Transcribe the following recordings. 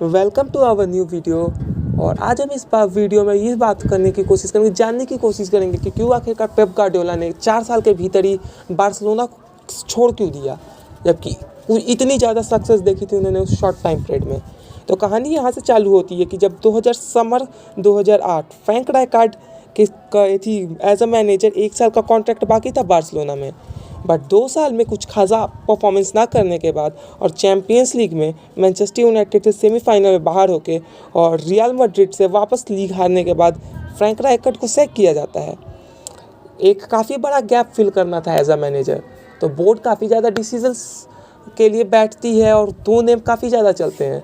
Welcome to our new video. और आज हम इस वीडियो में ये बात करने की कोशिश करेंगे, जानने की कोशिश करेंगे कि क्यों आखिरकार पेप गार्डियोला ने 4 साल के भीतर ही बार्सिलोना को छोड़ क्यों दिया, जबकि इतनी ज़्यादा सक्सेस देखी थी उन्होंने उस शॉर्ट टाइम पीरियड में। तो कहानी यहाँ से चालू होती है कि जब 2008 फ्रैंक राइकार्ड के थी एज अ मैनेजर, 1 साल का कॉन्ट्रैक्ट बाकी था बार्सिलोना में। बट 2 साल में कुछ खासा परफॉर्मेंस ना करने के बाद और चैम्पियंस लीग में मैनचेस्टर यूनाइटेड से सेमीफाइनल में बाहर होके और रियल मैड्रिड से वापस लीग हारने के बाद फ्रैंक राइकार्ड को सैक किया जाता है। एक काफ़ी बड़ा गैप फिल करना था एज अ मैनेजर, तो बोर्ड काफ़ी ज़्यादा डिसीजंस के लिए बैठती है और दो नेम काफ़ी ज़्यादा चलते हैं,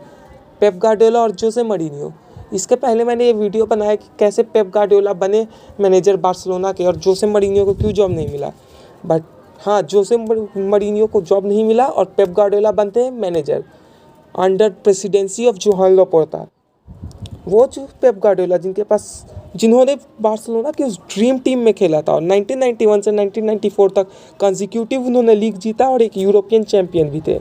पेप गार्डियोला और जोसे मरीनियो। इसके पहले मैंने ये वीडियो बनाया कि कैसे पेप गार्डियोला बने मैनेजर बार्सिलोना के और जोसे मरीनियो को क्यों जॉब नहीं मिला। बट हाँ, जोसे मरीनियो को जॉब नहीं मिला और पेप गार्डियोला बनते हैं manager under presidency of Joan Laporta. वो जो पेप गार्डियोला जिन्होंने बार्सिलोना की उस ड्रीम टीम में खेला था और 1991 से 1994 तक कंसेक्यूटिव उन्होंने लीग जीता और एक यूरोपियन चैंपियन भी थे,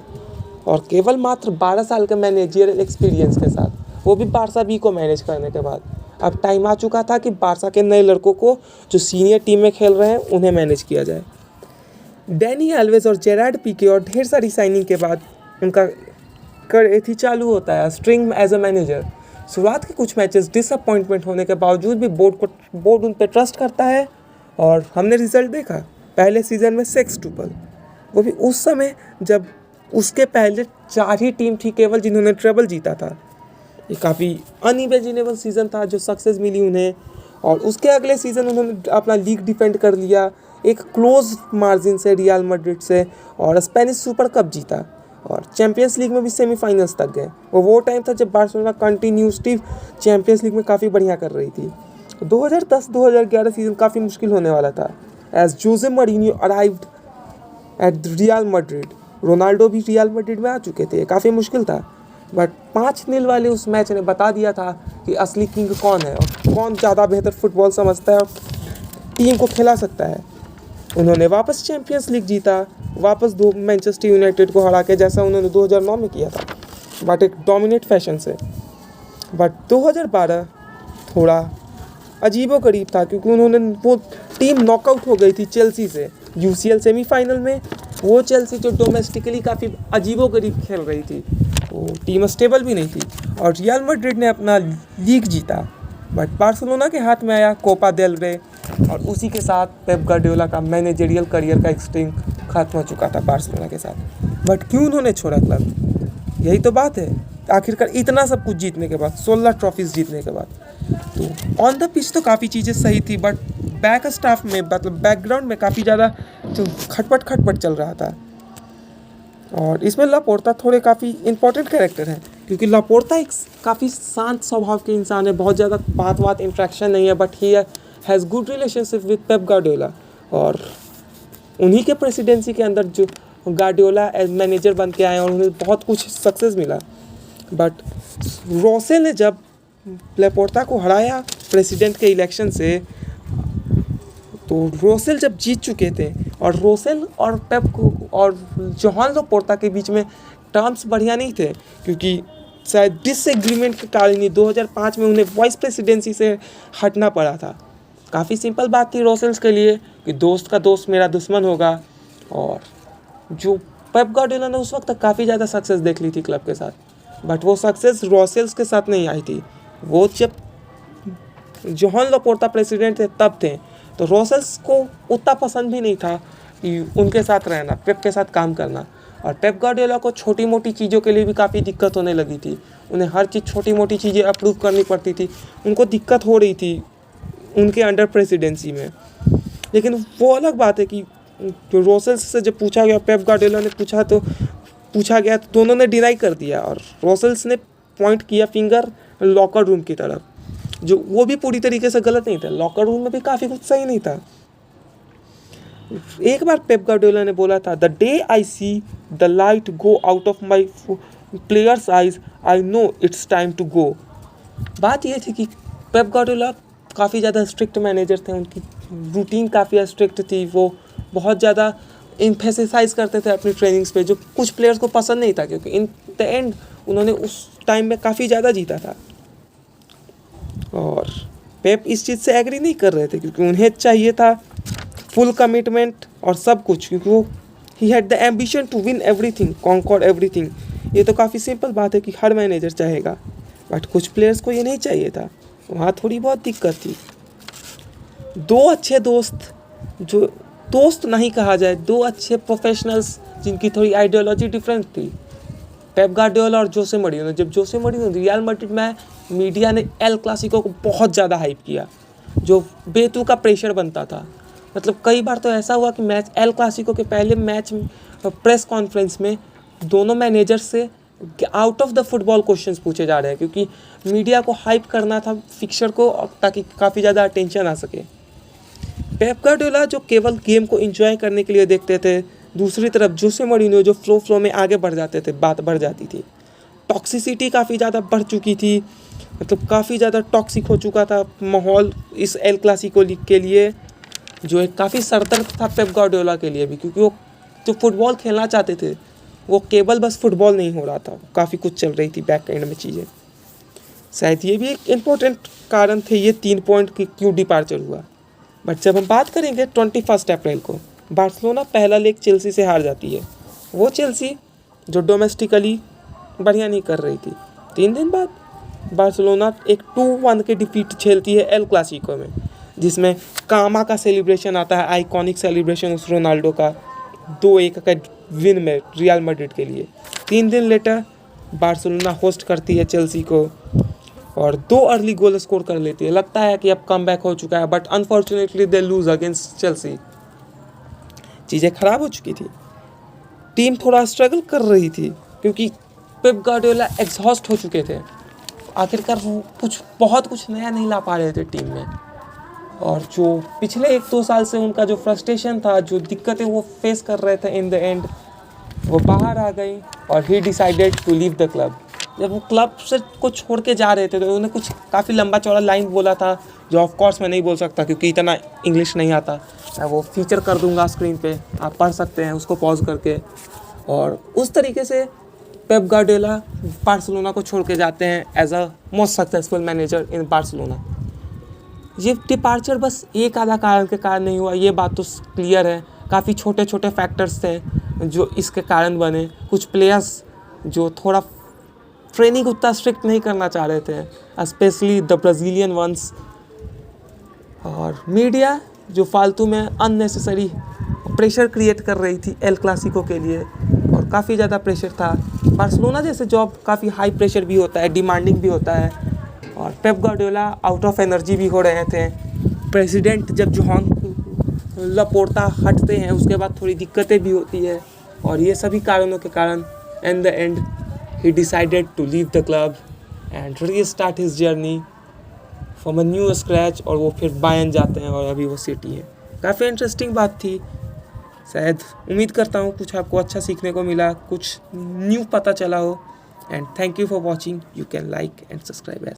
और केवल मात्र 12 साल के मैनेजरियल एक्सपीरियंस के साथ, वो भी बारसा बी को मैनेज करने के बाद। अब टाइम आ चुका था कि बारसा के नए लड़कों को जो सीनियर टीम में खेल रहे हैं उन्हें मैनेज किया जाए। डैनी एल्वेज और जेरार्ड पीके और ढेर सारी साइनिंग के बाद उनका एथी चालू होता है स्ट्रिंग एज अ मैनेजर। शुरुआत के कुछ मैचेस डिसअपॉइंटमेंट होने के बावजूद भी बोर्ड उन पर ट्रस्ट करता है और हमने रिजल्ट देखा पहले सीज़न में सेक्सटुपल, वो भी उस समय जब उसके पहले 4 ही टीम थी केवल जिन्होंने ट्रेबल जीता था। ये काफ़ी अनइमेजिनेबल सीज़न था जो सक्सेस मिली उन्हें, और उसके अगले सीज़न उन्होंने अपना लीग डिफेंड कर लिया एक क्लोज मार्जिन से रियल मैड्रिड से, और स्पेनिश सुपर कप जीता और चैंपियंस लीग में भी सेमीफाइनल्स तक गए। वो टाइम था जब बार्सिलोना कंटिन्यूसली चैंपियंस लीग में काफ़ी बढ़िया कर रही थी। 2010-2011 सीज़न काफ़ी मुश्किल होने वाला था as José Mourinho arrived at Real Madrid. Ronaldo भी रियल मैड्रिड में आ चुके थे, काफ़ी मुश्किल था। बट 5-0 वाले उस मैच ने बता दिया था कि असली किंग कौन है और कौन ज़्यादा बेहतर फुटबॉल समझता है और टीम को खिला सकता है। उन्होंने वापस चैंपियंस लीग जीता, वापस मैनचेस्टर यूनाइटेड को हरा के, जैसा उन्होंने 2009 में किया था, बट एक डोमिनेट फैशन से। बट 2012 थोड़ा अजीबोगरीब था क्योंकि वो टीम नॉकआउट हो गई थी चेल्सी से यूसीएल सेमीफाइनल में। वो चेल्सी जो डोमेस्टिकली काफ़ी अजीबोगरीब खेल रही थी, वो टीम स्टेबल भी नहीं थी, और रियल मैड्रिड ने अपना लीग जीता। बट बार्सिलोना के हाथ में आया कोपा देल रे, और उसी के साथ पेप गार्डियोला का मैनेजरियल करियर का स्ट्रिंग खत्म हो चुका था बार्सिलोना के साथ। बट क्यों उन्होंने छोड़ा क्लब, यही तो बात है। आखिरकार इतना सब कुछ जीतने के बाद, 16 ट्रॉफीज जीतने के बाद, तो ऑन द पिच तो काफ़ी चीज़ें सही थी, बट बैक स्टाफ में मतलब बैकग्राउंड में काफ़ी ज़्यादा तो खटपट चल रहा था। और इसमें लापोर्ता थोड़े काफ़ी इंपॉर्टेंट कैरेक्टर हैं क्योंकि लापोर्ता एक काफ़ी शांत स्वभाव के इंसान है, बहुत ज़्यादा बात इंट्रैक्शन नहीं है, but he has good relationship with Pep Guardiola. और उन्हीं के प्रेसिडेंसी के अंदर जो गार्डियोला एज मैनेजर बन के आए और उन्हें बहुत कुछ सक्सेस मिला। बट रोसेल ने जब लापोर्ता को हराया प्रेसिडेंट के इलेक्शन से, तो रोसेल जब जीत चुके थे और रोसेल और पेप को और जोहान लापोर्ता के बीच में टर्म्स बढ़िया नहीं थे क्योंकि शायद डिसएग्रीमेंट के कारण ही 2005 में उन्हें वाइस प्रेसिडेंसी से हटना पड़ा था। काफ़ी सिंपल बात थी रोसेल्स के लिए कि दोस्त का दोस्त मेरा दुश्मन होगा, और जो पेप गार्डियोला ने उस वक्त तक काफ़ी ज़्यादा सक्सेस देख ली थी क्लब के साथ, बट वो सक्सेस रोसेल्स के साथ नहीं आई थी। वो जब जोहान लापोर्ता प्रेसिडेंट थे तब थे, तो रोसेल्स को उतना पसंद भी नहीं था कि उनके साथ रहना, पेप के साथ काम करना। और पेप गार्डियोला को छोटी मोटी चीज़ों के लिए भी काफ़ी दिक्कत होने लगी थी, उन्हें हर चीज़ छोटी मोटी चीज़ें अप्रूव करनी पड़ती थी, उनको दिक्कत हो रही थी उनके अंडर प्रेसिडेंसी में। लेकिन वो अलग बात है कि जो रोसेल्स से जब पूछा गया, पेप गार्डियोला ने पूछा गया तो दोनों ने डिनाई कर दिया, और रोसेल्स ने पॉइंट किया फिंगर लॉकर रूम की तरफ, जो वो भी पूरी तरीके से गलत नहीं था। लॉकर रूम में भी काफ़ी कुछ सही नहीं था। एक बार पेप गार्डियोला ने बोला था, the day I see the light go out of my players eyes I know it's time to go. बात ये थी कि पेप गार्डियोला काफ़ी ज़्यादा स्ट्रिक्ट मैनेजर थे, उनकी रूटीन काफ़ी स्ट्रिक्ट थी, वो बहुत ज़्यादा एम्फेसिसाइज करते थे अपनी ट्रेनिंग्स पे, जो कुछ प्लेयर्स को पसंद नहीं था क्योंकि इन द एंड उन्होंने उस टाइम में काफ़ी ज़्यादा जीता था। और पेप इस चीज़ से एग्री नहीं कर रहे थे क्योंकि उन्हें चाहिए था फुल कमिटमेंट और सब कुछ, क्योंकि वो he had the ambition to win everything, conquer everything. ये तो काफ़ी सिंपल बात है कि हर मैनेजर चाहेगा, बट कुछ प्लेयर्स को ये नहीं चाहिए था। वहाँ थोड़ी बहुत दिक्कत थी। दो अच्छे दोस्त, जो दोस्त नहीं कहा जाए, दो अच्छे प्रोफेशनल्स जिनकी थोड़ी आइडियोलॉजी डिफरेंट थी, पेप गार्डियोला और जोसे मourinho। जब जोसे मourinho रियल मैड्रिड में, मीडिया ने एल क्लासिको को बहुत ज़्यादा हाइप किया, जो बेतु का प्रेशर बनता था। मतलब कई बार तो ऐसा हुआ कि मैच, एल क्लासिको के पहले मैच प्रेस कॉन्फ्रेंस में दोनों मैनेजर से out of the football questions पूछे जा रहे हैं, क्योंकि मीडिया को हाइप करना था फिक्सर को, ताकि काफ़ी ज़्यादा अटेंशन आ सके। पेप गार्डियोला जो केवल गेम को एंजॉय करने के लिए देखते थे, दूसरी तरफ जोसे मourinho जो फ्लो में आगे बढ़ जाते थे, बात बढ़ जाती थी। टॉक्सिसिटी काफ़ी ज़्यादा बढ़ चुकी थी, मतलब काफ़ी ज़्यादा टॉक्सिक हो चुका था माहौल इस एल क्लासिको लीग के लिए, जो एक काफ़ी सरदर्द था पेप गार्डियोला के लिए भी, क्योंकि वो जो फुटबॉल खेलना चाहते थे वो केवल बस फुटबॉल नहीं हो रहा था, काफ़ी कुछ चल रही थी बैक एंड में चीज़ें। शायद ये भी एक इम्पोर्टेंट कारण थे ये 3 पॉइंट की क्यों डिपार्चर हुआ। बट जब हम बात करेंगे 21 अप्रैल को, बार्सिलोना पहला लेग चेल्सी से हार जाती है। वो चेल्सी जो डोमेस्टिकली बढ़िया नहीं कर रही थी, 3 दिन बाद बार्सिलोना एक 2-1 के डिफीट झेलती है एल क्लासिको में, जिसमें कामा का सेलिब्रेशन आता है, आइकॉनिक सेलिब्रेशन उस रोनाल्डो का 2-1 का विन में रियल मैड्रिड के लिए। 3 दिन लेटर बार्सिलोना होस्ट करती है चेल्सी को और 2 अर्ली गोल स्कोर कर लेती है। लगता है कि अब कम बैक हो चुका है, but unfortunately they lose against Chelsea. चीज़ें ख़राब हो चुकी थी, टीम थोड़ा स्ट्रगल कर रही थी, क्योंकि पेप गार्डियोला एग्जॉस्ट हो चुके थे। आखिरकार वो बहुत कुछ नया नहीं ला पा रहे थे टीम में, और जो पिछले 1-2 साल से उनका जो फ्रस्ट्रेशन था, जो दिक्कतें वो फेस कर रहे थे, इन द एंड वो बाहर आ गई और he decided to leave the club. जब वो क्लब से को छोड़ के जा रहे थे तो उन्होंने कुछ काफ़ी लंबा चौड़ा लाइन बोला था, जो ऑफ कोर्स मैं नहीं बोल सकता क्योंकि इतना इंग्लिश नहीं आता। मैं वो फीचर कर दूंगा स्क्रीन पे, आप पढ़ सकते हैं उसको पॉज करके। और उस तरीके से पेप गार्डियोला बार्सिलोना को छोड़ के जाते हैं as a most successful manager in Barcelona. ये डिपार्चर बस एक आधा कारण के कारण नहीं हुआ, ये बात तो क्लियर है। काफ़ी छोटे छोटे फैक्टर्स थे जो इसके कारण बने। कुछ प्लेयर्स जो थोड़ा ट्रेनिंग उतना स्ट्रिक्ट नहीं करना चाह रहे थे, स्पेशली द ब्राज़ीलियन वंस। और मीडिया जो फालतू में अननेसेसरी प्रेशर क्रिएट कर रही थी एल क्लासिको के लिए, और काफ़ी ज़्यादा प्रेशर था। बार्सिलोना जैसे जॉब काफ़ी हाई प्रेशर भी होता है, डिमांडिंग भी होता है, और Pep Guardiola out of energy भी हो रहे थे। प्रेसिडेंट जब जोहान लापोर्ता हटते हैं उसके बाद थोड़ी दिक्कतें भी होती है, और ये सभी कारणों के कारण in the end he decided to leave the club and restart his journey from a new scratch। और वो फिर बायर्न जाते हैं और अभी वो सिटी है। काफ़ी इंटरेस्टिंग बात थी, शायद उम्मीद करता हूँ कुछ आपको अच्छा सीखने को मिला, कुछ न्यू पता चला हो। And thank you for watching. You can like and subscribe.